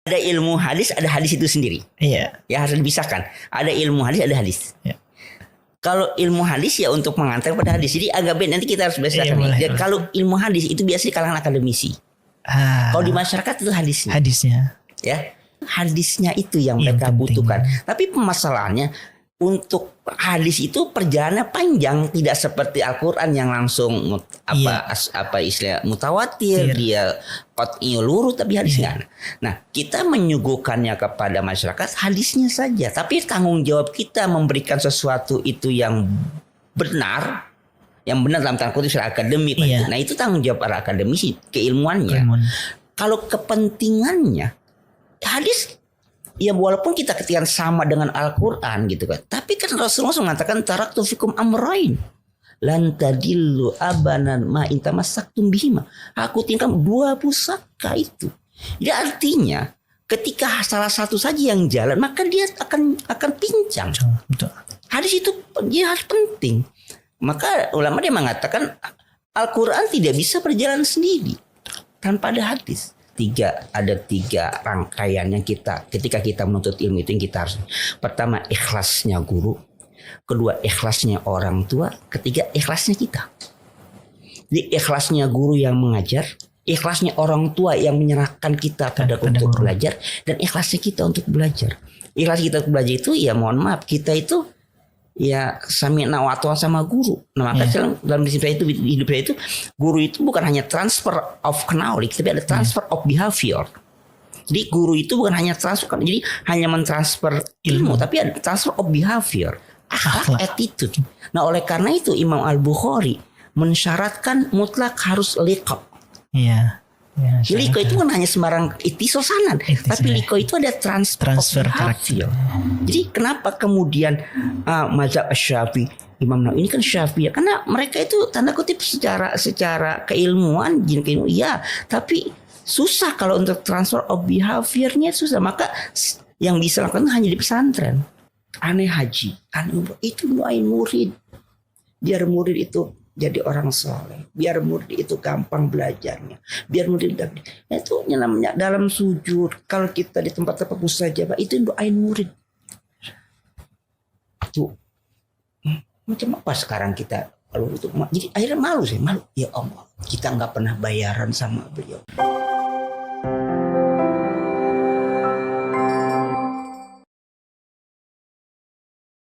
Ada ilmu hadis, ada hadis itu sendiri. Iya. Ya harus dipisahkan. Ada ilmu hadis, ada hadis. Iya. Kalau ilmu hadis ya untuk mengantar pada hadis. Jadi agak beda. Nanti kita harus bedakan. Boleh. Kalau ilmu hadis itu biasanya kalangan akademisi. Kalau di masyarakat itu hadisnya. Hadisnya. Ya, hadisnya itu yang Yang mereka penting. butuhkan. Tapi permasalahannya untuk hadis itu perjalanannya panjang, tidak seperti Al-Qur'an yang langsung istilah mutawatir, dia qat'i lurus, tapi hadis enggak. Nah, kita menyuguhkannya kepada masyarakat hadisnya saja, tapi tanggung jawab kita memberikan sesuatu itu yang benar dalam tanda kutip secara akademik. Nah, itu tanggung jawab para akademisi, keilmuannya. Kalau kepentingannya hadis, ya walaupun kita ketika sama dengan Al-Quran gitu kan, tapi kan Rasulullah mengatakan taraktu fikum amrain lan tadillu abanan ma in tamassaktum bihima. Aku tinggalkan dua pusaka itu. Jadi artinya ketika salah satu saja yang jalan, maka dia akan pincang. Betul. Hadis itu dia harus penting. Maka ulama dia mengatakan Al-Quran tidak bisa berjalan sendiri tanpa ada hadis. Ada tiga rangkaian yang ketika kita menuntut ilmu itu yang kita harus. Pertama, ikhlasnya guru. Kedua, ikhlasnya orang tua. Ketiga, ikhlasnya kita. Jadi ikhlasnya guru yang mengajar, ikhlasnya orang tua yang menyerahkan kita untuk belajar, dan ikhlasnya kita untuk belajar. Ikhlas kita untuk belajar itu ya mohon maaf, kita itu ya sami'na wa ata'na sama guru. Nah, maka dalam hidup saya itu guru itu bukan hanya transfer of knowledge, tapi ada transfer of behavior. Jadi guru itu bukan hanya transfer, jadi hanya mentransfer ilmu, tapi ada transfer of behavior, akhlak, attitude. Nah, oleh karena itu Imam Al-Bukhari mensyaratkan mutlak harus liqa. Iya. Ya, liko itu kan hanya sembarang itisosanan, tapi liko itu ada transfer karakter. Jadi kenapa kemudian mazhab Syafi'i, Imam Nawawi ini kan Syafi'i, karena mereka itu tanda kutip secara keilmuan, ya, tapi susah kalau untuk transfer of behaviornya susah. Maka yang bisa lakukan hanya di pesantren. Aneh haji, aneh umroh, itu doain murid, biar murid itu jadi orang soleh, biar murid itu gampang belajarnya, biar murid itu namanya dalam sujud. Kalau kita di tempat-tempat mustajabah itu doain murid. Tuh macam apa sekarang kita kalau itu, jadi akhirnya malu. Ya Allah, kita nggak pernah bayaran sama beliau.